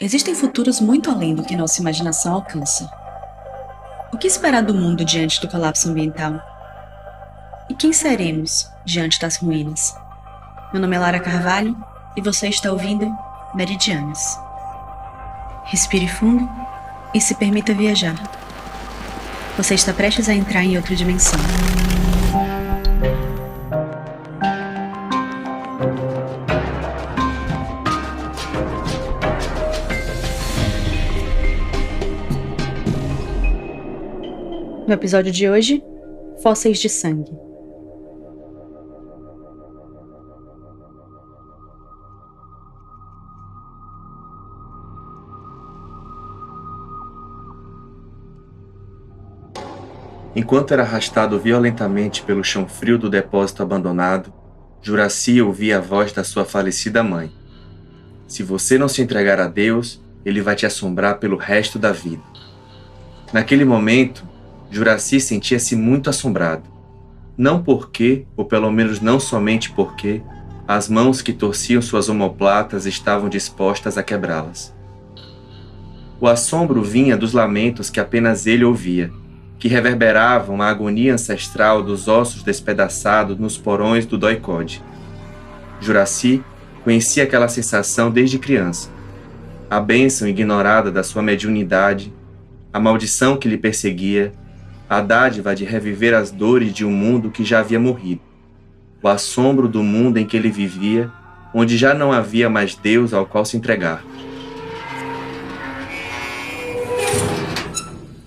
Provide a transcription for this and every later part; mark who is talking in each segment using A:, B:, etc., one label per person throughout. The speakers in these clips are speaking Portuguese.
A: Existem futuros muito além do que nossa imaginação alcança. O que esperar do mundo diante do colapso ambiental? E quem seremos diante das ruínas? Meu nome é Lara Carvalho e você está ouvindo Meridianos. Respire fundo e se permita viajar. Você está prestes a entrar em outra dimensão. No episódio de hoje, fósseis de sangue.
B: Enquanto era arrastado violentamente pelo chão frio do depósito abandonado, Juraci ouvia a voz da sua falecida mãe. Se você não se entregar a Deus, ele vai te assombrar pelo resto da vida. Naquele momento, Juraci sentia-se muito assombrado. Não porque, ou pelo menos não somente porque, as mãos que torciam suas omoplatas estavam dispostas a quebrá-las. O assombro vinha dos lamentos que apenas ele ouvia, que reverberavam a agonia ancestral dos ossos despedaçados nos porões do Doicode. Juraci conhecia aquela sensação desde criança. A bênção ignorada da sua mediunidade, a maldição que lhe perseguia, a dádiva de reviver as dores de um mundo que já havia morrido, o assombro do mundo em que ele vivia, onde já não havia mais Deus ao qual se entregar.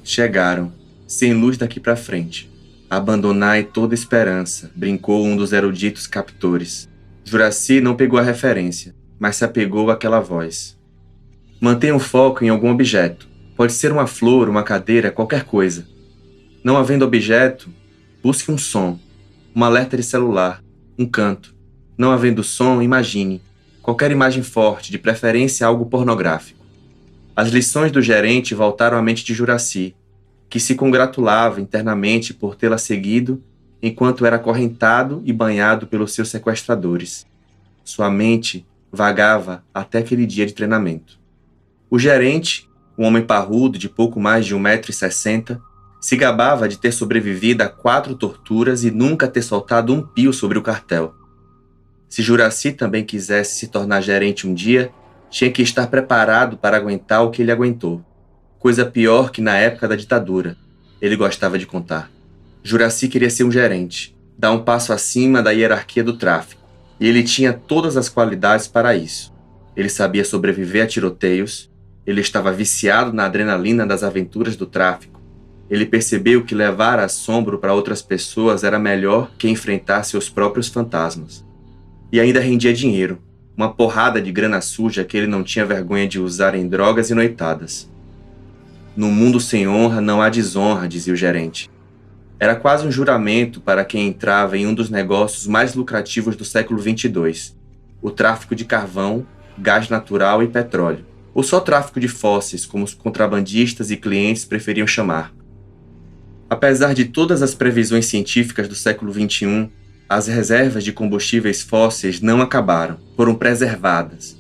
B: Chegaram, sem luz daqui para frente. Abandonai toda esperança, brincou um dos eruditos captores. Juraci não pegou a referência, mas se apegou àquela voz. Mantenha o foco em algum objeto. Pode ser uma flor, uma cadeira, qualquer coisa. Não havendo objeto, busque um som, um alerta de celular, um canto. Não havendo som, imagine. Qualquer imagem forte, de preferência algo pornográfico. As lições do gerente voltaram à mente de Juraci, que se congratulava internamente por tê-la seguido enquanto era acorrentado e banhado pelos seus sequestradores. Sua mente vagava até aquele dia de treinamento. O gerente, um homem parrudo de pouco mais de 1,60 m, se gabava de ter sobrevivido a 4 torturas e nunca ter soltado um pio sobre o cartel. Se Juraci também quisesse se tornar gerente um dia, tinha que estar preparado para aguentar o que ele aguentou. Coisa pior que na época da ditadura, ele gostava de contar. Juraci queria ser um gerente, dar um passo acima da hierarquia do tráfico, e ele tinha todas as qualidades para isso. Ele sabia sobreviver a tiroteios, ele estava viciado na adrenalina das aventuras do tráfico. Ele percebeu que levar assombro para outras pessoas era melhor que enfrentar seus próprios fantasmas. E ainda rendia dinheiro, uma porrada de grana suja que ele não tinha vergonha de usar em drogas e noitadas. No mundo sem honra não há desonra, dizia o gerente. Era quase um juramento para quem entrava em um dos negócios mais lucrativos do século 22, o tráfico de carvão, gás natural e petróleo, ou só tráfico de fósseis, como os contrabandistas e clientes preferiam chamar. Apesar de todas as previsões científicas do século XXI, as reservas de combustíveis fósseis não acabaram, foram preservadas.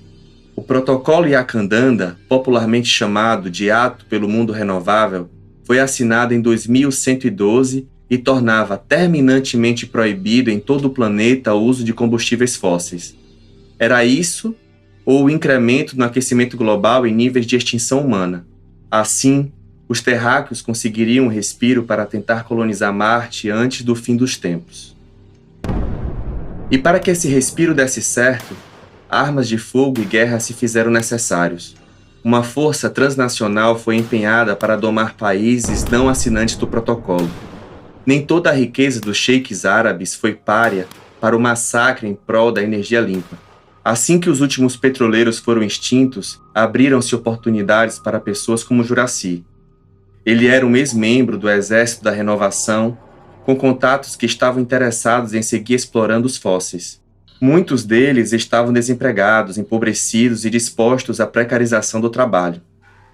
B: O protocolo Yacandanda, popularmente chamado de Ato pelo Mundo Renovável, foi assinado em 2112 e tornava terminantemente proibido em todo o planeta o uso de combustíveis fósseis. Era isso ou o incremento no aquecimento global em níveis de extinção humana. Assim, os terráqueos conseguiriam um respiro para tentar colonizar Marte antes do fim dos tempos. E para que esse respiro desse certo, armas de fogo e guerra se fizeram necessários. Uma força transnacional foi empenhada para domar países não assinantes do protocolo. Nem toda a riqueza dos sheiks árabes foi párea para o massacre em prol da energia limpa. Assim que os últimos petroleiros foram extintos, abriram-se oportunidades para pessoas como Juraci. Ele era um ex-membro do Exército da Renovação, com contatos que estavam interessados em seguir explorando os fósseis. Muitos deles estavam desempregados, empobrecidos e dispostos à precarização do trabalho.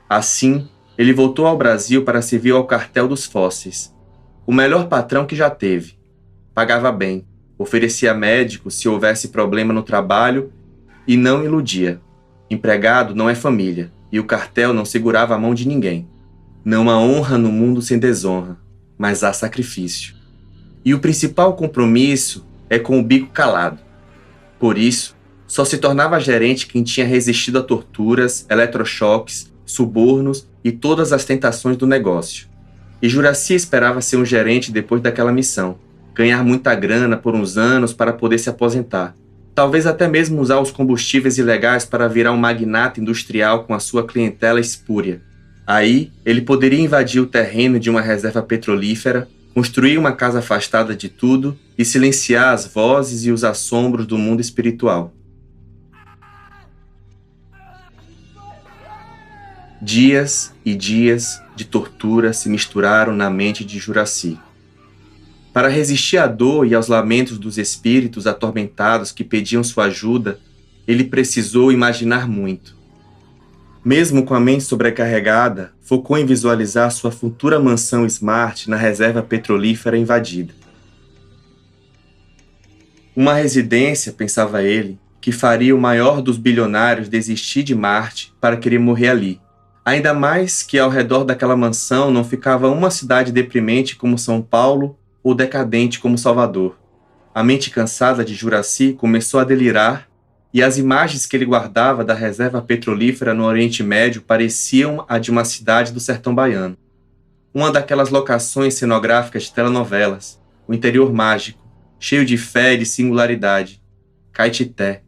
B: Assim, ele voltou ao Brasil para servir ao cartel dos fósseis. O melhor patrão que já teve. Pagava bem, oferecia médico se houvesse problema no trabalho e não iludia. Empregado não é família. e o cartel não segurava a mão de ninguém. Não há honra no mundo sem desonra, mas há sacrifício. E o principal compromisso é com o bico calado. Por isso, só se tornava gerente quem tinha resistido a torturas, eletrochoques, subornos e todas as tentações do negócio. E Juraci esperava ser um gerente depois daquela missão, ganhar muita grana por uns anos para poder se aposentar. Talvez até mesmo usar os combustíveis ilegais para virar um magnata industrial com a sua clientela espúria. Aí, ele poderia invadir o terreno de uma reserva petrolífera, construir uma casa afastada de tudo e silenciar as vozes e os assombros do mundo espiritual. Dias e dias de tortura se misturaram na mente de Juraci. Para resistir à dor e aos lamentos dos espíritos atormentados que pediam sua ajuda, ele precisou imaginar muito. Mesmo com a mente sobrecarregada, focou em visualizar sua futura mansão smart na reserva petrolífera invadida. Uma residência, pensava ele, que faria o maior dos bilionários desistir de Marte para querer morrer ali. Ainda mais que ao redor daquela mansão não ficava uma cidade deprimente como São Paulo ou decadente como Salvador. A mente cansada de Juraci começou a delirar e as imagens que ele guardava da reserva petrolífera no Oriente Médio pareciam a de uma cidade do sertão baiano. Uma daquelas locações cenográficas de telenovelas, o interior mágico, cheio de fé e de singularidade. Caetité,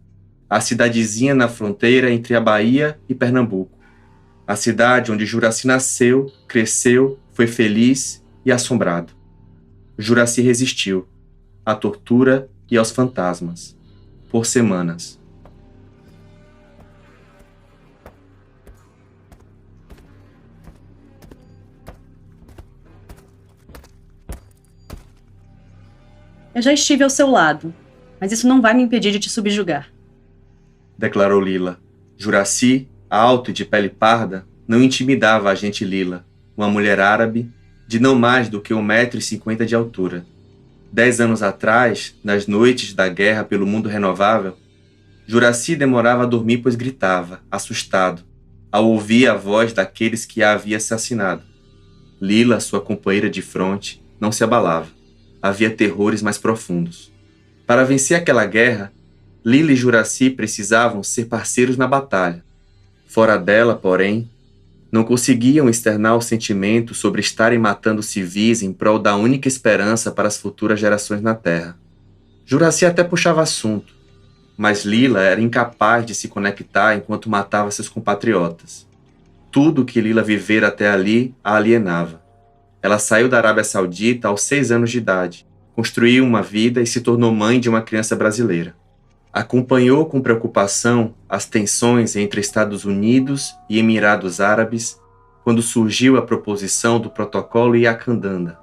B: a cidadezinha na fronteira entre a Bahia e Pernambuco. A cidade onde Juraci nasceu, cresceu, foi feliz e assombrado. Juraci resistiu à tortura e aos fantasmas, por semanas.
A: Eu já estive ao seu lado, mas isso não vai me impedir de te subjugar,
B: declarou Lila. Juraci, alto e de pele parda, não intimidava a gente Lila, uma mulher árabe de não mais do que 1,50 m de altura. 10 anos atrás, nas noites da guerra pelo mundo renovável, Juraci demorava a dormir pois gritava, assustado, ao ouvir a voz daqueles que a havia assassinado. Lila, sua companheira de fronte, não se abalava. Havia terrores mais profundos. Para vencer aquela guerra, Lila e Juraci precisavam ser parceiros na batalha. Fora dela, porém, não conseguiam externar o sentimento sobre estarem matando civis em prol da única esperança para as futuras gerações na Terra. Juraci até puxava assunto, mas Lila era incapaz de se conectar enquanto matava seus compatriotas. Tudo que Lila vivera até ali a alienava. Ela saiu da Arábia Saudita aos 6 anos de idade, construiu uma vida e se tornou mãe de uma criança brasileira. Acompanhou com preocupação as tensões entre Estados Unidos e Emirados Árabes quando surgiu a proposição do protocolo Iacandanda.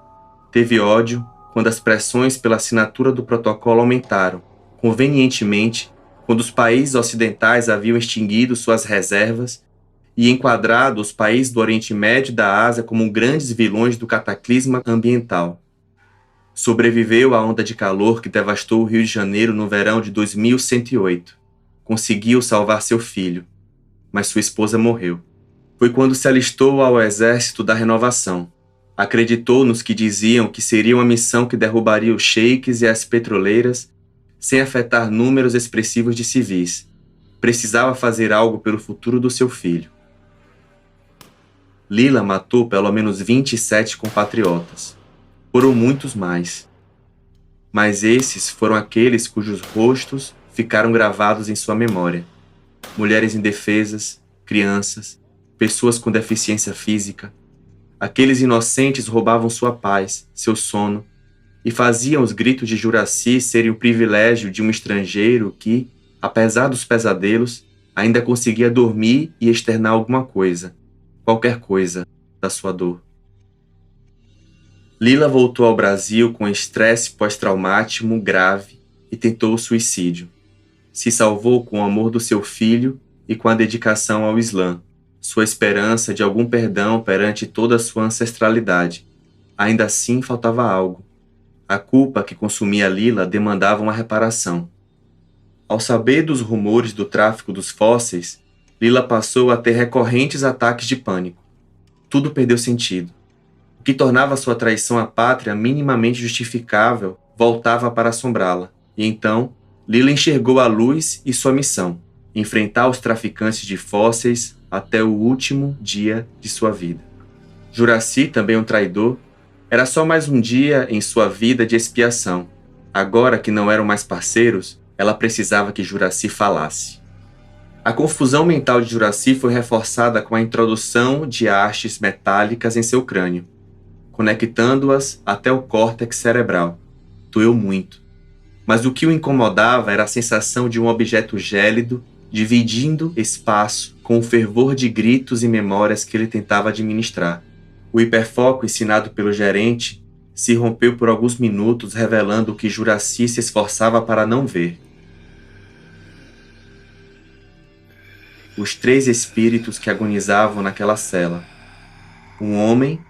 B: Teve ódio quando as pressões pela assinatura do protocolo aumentaram, convenientemente quando os países ocidentais haviam extinguido suas reservas e enquadrado os países do Oriente Médio e da Ásia como grandes vilões do cataclisma ambiental. Sobreviveu à onda de calor que devastou o Rio de Janeiro no verão de 2108. Conseguiu salvar seu filho, mas sua esposa morreu. Foi quando se alistou ao Exército da Renovação. Acreditou nos que diziam que seria uma missão que derrubaria os sheiks e as petroleiras sem afetar números expressivos de civis. Precisava fazer algo pelo futuro do seu filho. Lila matou pelo menos 27 compatriotas. Foram muitos mais. Mas esses foram aqueles cujos rostos ficaram gravados em sua memória. Mulheres indefesas, crianças, pessoas com deficiência física. Aqueles inocentes roubavam sua paz, seu sono, e faziam os gritos de Juraci serem o privilégio de um estrangeiro que, apesar dos pesadelos, ainda conseguia dormir e externar alguma coisa, qualquer coisa, da sua dor. Lila voltou ao Brasil com estresse pós-traumático grave e tentou o suicídio. Se salvou com o amor do seu filho e com a dedicação ao Islã, sua esperança de algum perdão perante toda a sua ancestralidade. Ainda assim faltava algo. A culpa que consumia Lila demandava uma reparação. Ao saber dos rumores do tráfico dos fósseis, Lila passou a ter recorrentes ataques de pânico. Tudo perdeu sentido. O que tornava sua traição à pátria minimamente justificável voltava para assombrá-la. E então, Lila enxergou a luz e sua missão: enfrentar os traficantes de fósseis até o último dia de sua vida. Juraci, também um traidor, era só mais um dia em sua vida de expiação. Agora que não eram mais parceiros, ela precisava que Juraci falasse. A confusão mental de Juraci foi reforçada com a introdução de hastes metálicas em seu crânio, conectando-as até o córtex cerebral. Doeu muito. Mas o que o incomodava era a sensação de um objeto gélido dividindo espaço com o fervor de gritos e memórias que ele tentava administrar. O hiperfoco ensinado pelo gerente se rompeu por alguns minutos, revelando o que Juraci se esforçava para não ver. Os 3 espíritos que agonizavam naquela cela. Um homem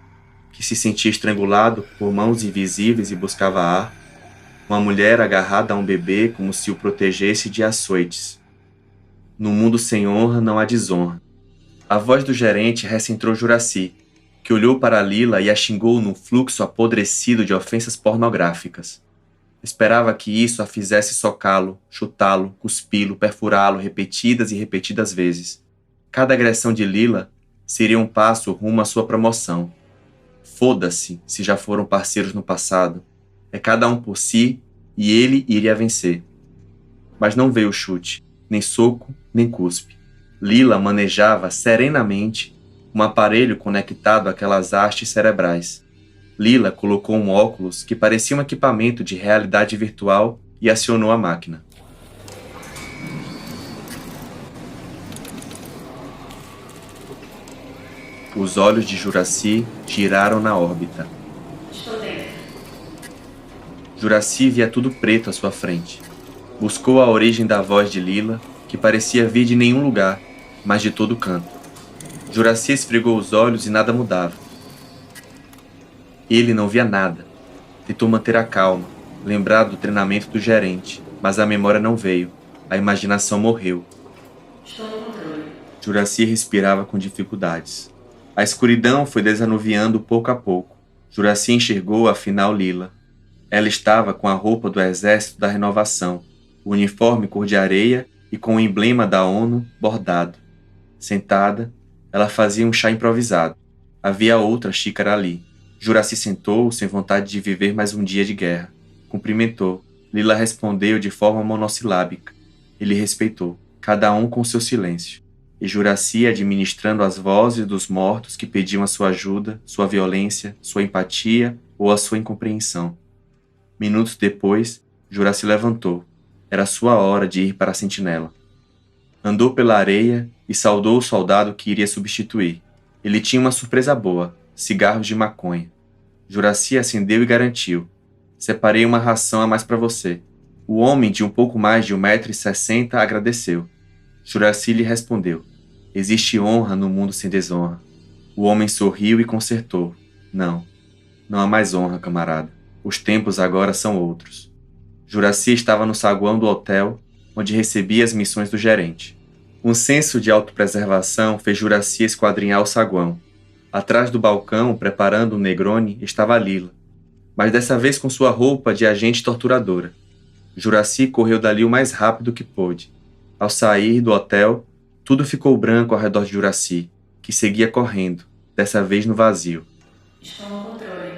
B: que se sentia estrangulado por mãos invisíveis e buscava ar. Uma mulher agarrada a um bebê como se o protegesse de açoites. No mundo sem honra não há desonra. A voz do gerente recentrou Juraci, que olhou para Lila e a xingou num fluxo apodrecido de ofensas pornográficas. Esperava que isso a fizesse socá-lo, chutá-lo, cuspi-lo, perfurá-lo repetidas e repetidas vezes. Cada agressão de Lila seria um passo rumo à sua promoção. Foda-se se já foram parceiros no passado. É cada um por si e ele iria vencer. Mas não veio chute, nem soco, nem cuspe. Lila manejava serenamente um aparelho conectado àquelas hastes cerebrais. Lila colocou um óculos que parecia um equipamento de realidade virtual e acionou a máquina. Os olhos de Juraci giraram na órbita.
A: Estou dentro.
B: Juraci via tudo preto à sua frente. Buscou a origem da voz de Lila, que parecia vir de nenhum lugar, mas de todo canto. Juraci esfregou os olhos e nada mudava. Ele não via nada. Tentou manter a calma, lembrar do treinamento do gerente, mas a memória não veio. A imaginação morreu.
A: Estou no controle.
B: Juraci respirava com dificuldades. A escuridão foi desanuviando pouco a pouco. Juraci enxergou afinal Lila. Ela estava com a roupa do Exército da Renovação, o uniforme cor de areia e com o emblema da ONU bordado. Sentada, ela fazia um chá improvisado. Havia outra xícara ali. Juraci sentou, sem vontade de viver mais um dia de guerra. Cumprimentou. Lila respondeu de forma monossilábica. Ele respeitou, cada um com seu silêncio. E Juraci administrando as vozes dos mortos que pediam a sua ajuda, sua violência, sua empatia ou a sua incompreensão. Minutos depois, Juraci levantou. Era sua hora de ir para a sentinela. Andou pela areia e saudou o soldado que iria substituir. Ele tinha uma surpresa boa. Cigarros de maconha. Juraci acendeu e garantiu. Separei uma ração a mais para você. O homem de um pouco mais de 1,60 m agradeceu. Juraci lhe respondeu. Existe honra no mundo sem desonra. O homem sorriu e consertou. Não há mais honra, camarada. Os tempos agora são outros. Juraci estava no saguão do hotel, onde recebia as missões do gerente. Um senso de autopreservação fez Juraci esquadrinhar o saguão. Atrás do balcão, preparando um Negroni, estava Lila, mas dessa vez com sua roupa de agente torturadora. Juraci correu dali o mais rápido que pôde. Ao sair do hotel, tudo ficou branco ao redor de Juraci, que seguia correndo, dessa vez no vazio.
A: Estou no controle.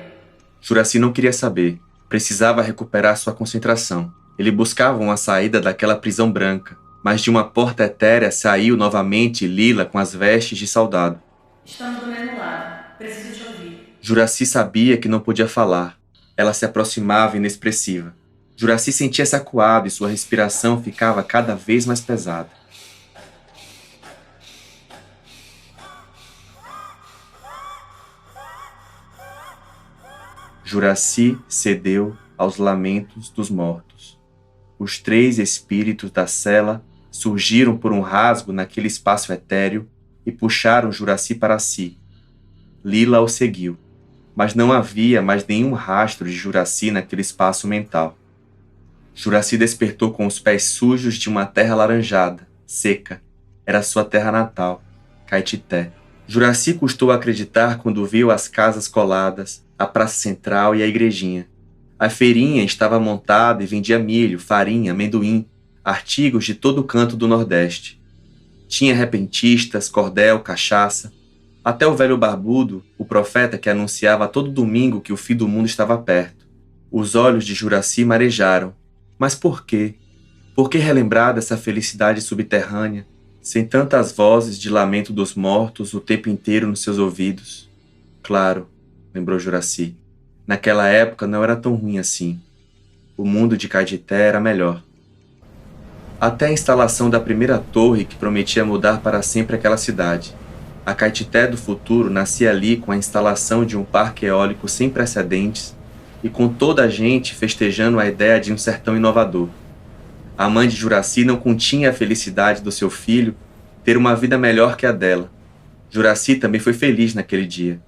B: Juraci não queria saber. Precisava recuperar sua concentração. Ele buscava uma saída daquela prisão branca, mas de uma porta etérea saiu novamente Lila com as vestes de soldado.
A: Estamos do mesmo lado. Preciso te ouvir.
B: Juraci sabia que não podia falar. Ela se aproximava inexpressiva. Juraci sentia-se acuado e sua respiração ficava cada vez mais pesada. Juraci cedeu aos lamentos dos mortos. Os 3 espíritos da cela surgiram por um rasgo naquele espaço etéreo e puxaram Juraci para si. Lila o seguiu, mas não havia mais nenhum rastro de Juraci naquele espaço mental. Juraci despertou com os pés sujos de uma terra alaranjada, seca. Era sua terra natal, Caetité. Juraci custou acreditar quando viu as casas coladas, a praça central e a igrejinha. A feirinha estava montada e vendia milho, farinha, amendoim, artigos de todo o canto do Nordeste. Tinha repentistas, cordel, cachaça, até o velho barbudo, o profeta que anunciava todo domingo que o fim do mundo estava perto. Os olhos de Juraci marejaram. Mas por quê? Por que relembrar dessa felicidade subterrânea, sem tantas vozes de lamento dos mortos o tempo inteiro nos seus ouvidos? Claro, lembrou Juraci, naquela época não era tão ruim assim. O mundo de Caetité era melhor. Até a instalação da primeira torre que prometia mudar para sempre aquela cidade. A Caetité do futuro nascia ali com a instalação de um parque eólico sem precedentes e com toda a gente festejando a ideia de um sertão inovador. A mãe de Juraci não continha a felicidade do seu filho ter uma vida melhor que a dela. Juraci também foi feliz naquele dia.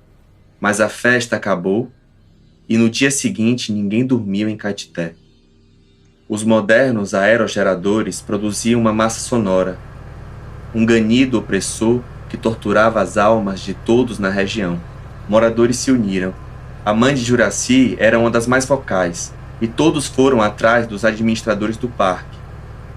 B: Mas a festa acabou e no dia seguinte ninguém dormiu em Caetité. Os modernos aerogeradores produziam uma massa sonora, um ganido opressor que torturava as almas de todos na região. Moradores se uniram. A mãe de Juraci era uma das mais vocais, e todos foram atrás dos administradores do parque.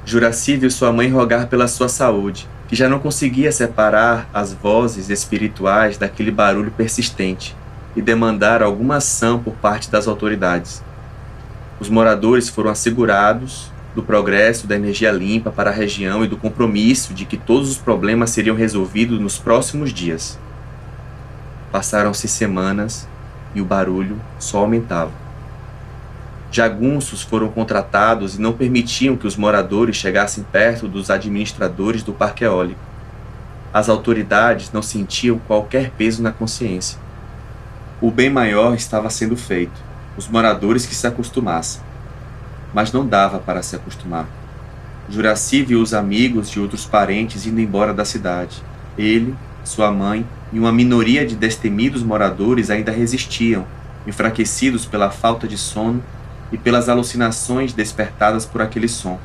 B: Juraci viu sua mãe rogar pela sua saúde, que já não conseguia separar as vozes espirituais daquele barulho persistente, e demandar alguma ação por parte das autoridades. Os moradores foram assegurados do progresso da energia limpa para a região e do compromisso de que todos os problemas seriam resolvidos nos próximos dias. Passaram-se semanas e o barulho só aumentava. Jagunços foram contratados e não permitiam que os moradores chegassem perto dos administradores do parque eólico. As autoridades não sentiam qualquer peso na consciência. O bem maior estava sendo feito, os moradores que se acostumassem. Mas não dava para se acostumar. Juraci viu os amigos e outros parentes indo embora da cidade. Ele, sua mãe e uma minoria de destemidos moradores ainda resistiam, enfraquecidos pela falta de sono e pelas alucinações despertadas por aquele som.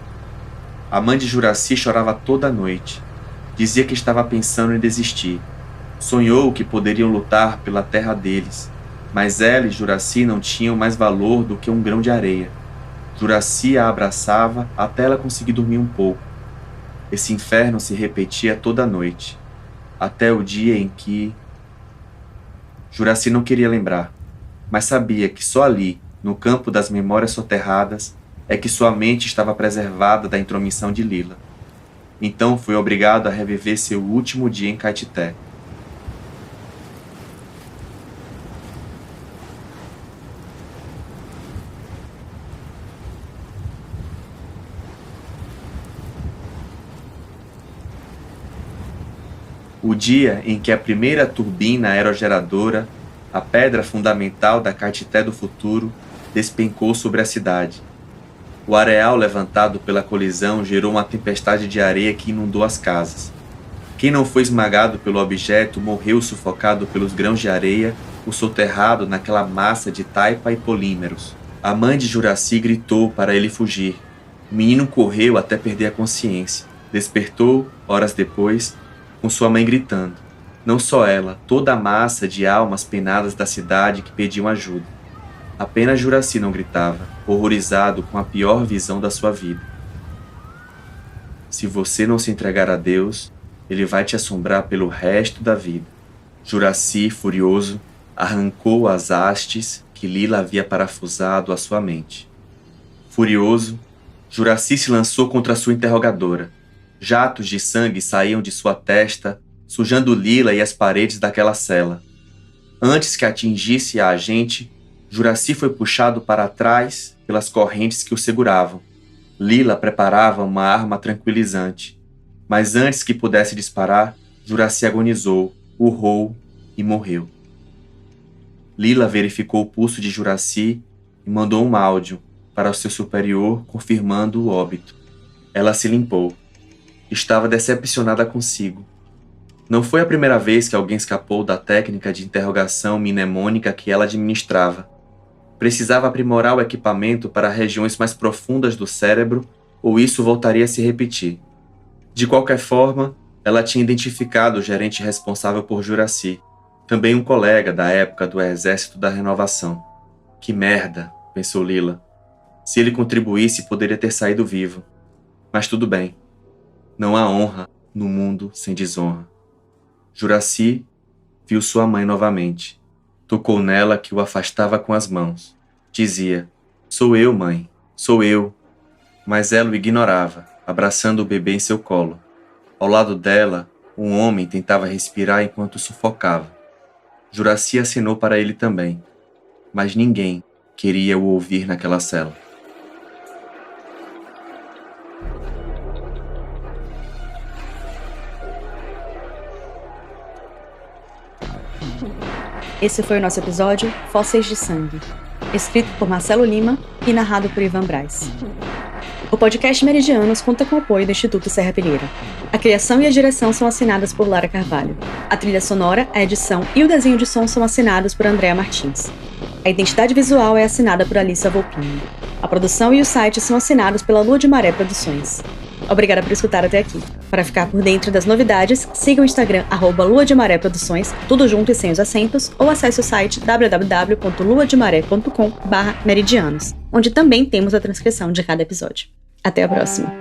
B: A mãe de Juraci chorava toda a noite. Dizia que estava pensando em desistir. Sonhou que poderiam lutar pela terra deles, mas ela e Juraci não tinham mais valor do que um grão de areia. Juraci a abraçava até ela conseguir dormir um pouco. Esse inferno se repetia toda noite, até o dia em que... Juraci não queria lembrar, mas sabia que só ali, no campo das memórias soterradas, é que sua mente estava preservada da intromissão de Lila. Então foi obrigado a reviver seu último dia em Caetité. O dia em que a primeira turbina aerogeradora, a pedra fundamental da Caetité do futuro, despencou sobre a cidade. O areal levantado pela colisão gerou uma tempestade de areia que inundou as casas. Quem não foi esmagado pelo objeto morreu sufocado pelos grãos de areia ou soterrado naquela massa de taipa e polímeros. A mãe de Juraci gritou para ele fugir. O menino correu até perder a consciência. Despertou, horas depois, com sua mãe gritando. Não só ela, toda a massa de almas penadas da cidade que pediam ajuda. Apenas Juraci não gritava, horrorizado com a pior visão da sua vida. Se você não se entregar a Deus, Ele vai te assombrar pelo resto da vida. Juraci, furioso, arrancou as hastes que Lila havia parafusado à sua mente. Furioso, Juraci se lançou contra sua interrogadora. Jatos de sangue saíam de sua testa, sujando Lila e as paredes daquela cela. Antes que atingisse a agente, Juraci foi puxado para trás pelas correntes que o seguravam. Lila preparava uma arma tranquilizante, mas antes que pudesse disparar, Juraci agonizou, urrou e morreu. Lila verificou o pulso de Juraci e mandou um áudio para o seu superior confirmando o óbito. Ela se limpou. Estava decepcionada consigo. Não foi a primeira vez que alguém escapou da técnica de interrogação mnemônica que ela administrava. Precisava aprimorar o equipamento para regiões mais profundas do cérebro, ou isso voltaria a se repetir. De qualquer forma, Ela tinha identificado o gerente responsável por Juracy, também um colega da época do Exército da Renovação. Que merda, pensou Lila. Se ele contribuísse, poderia ter saído vivo. Mas tudo bem. Não há honra no mundo sem desonra. Juracy viu sua mãe novamente. Tocou nela que o afastava com as mãos. Dizia, sou eu, mãe, sou eu. Mas ela o ignorava, abraçando o bebê em seu colo. Ao lado dela, um homem tentava respirar enquanto sufocava. Juracy acenou para ele também, mas ninguém queria o ouvir naquela cela.
A: Esse foi o nosso episódio Fósseis de Sangue, escrito por Marcelo Lima e narrado por Ivan Braz. O podcast Meridianos conta com o apoio do Instituto Serra Pilheira. A criação e a direção são assinadas por Lara Carvalho. A trilha sonora, a edição e o desenho de som são assinados por Andréa Martins. A identidade visual é assinada por Alissa Volpini. A produção e o site são assinados pela Lua de Maré Produções. Obrigada por escutar até aqui. Para ficar por dentro das novidades, siga o Instagram @Lua de Maré Produções, tudo junto e sem os acentos, ou acesse o site www.luademaré.com/meridianos, onde também temos a transcrição de cada episódio. Até a próxima!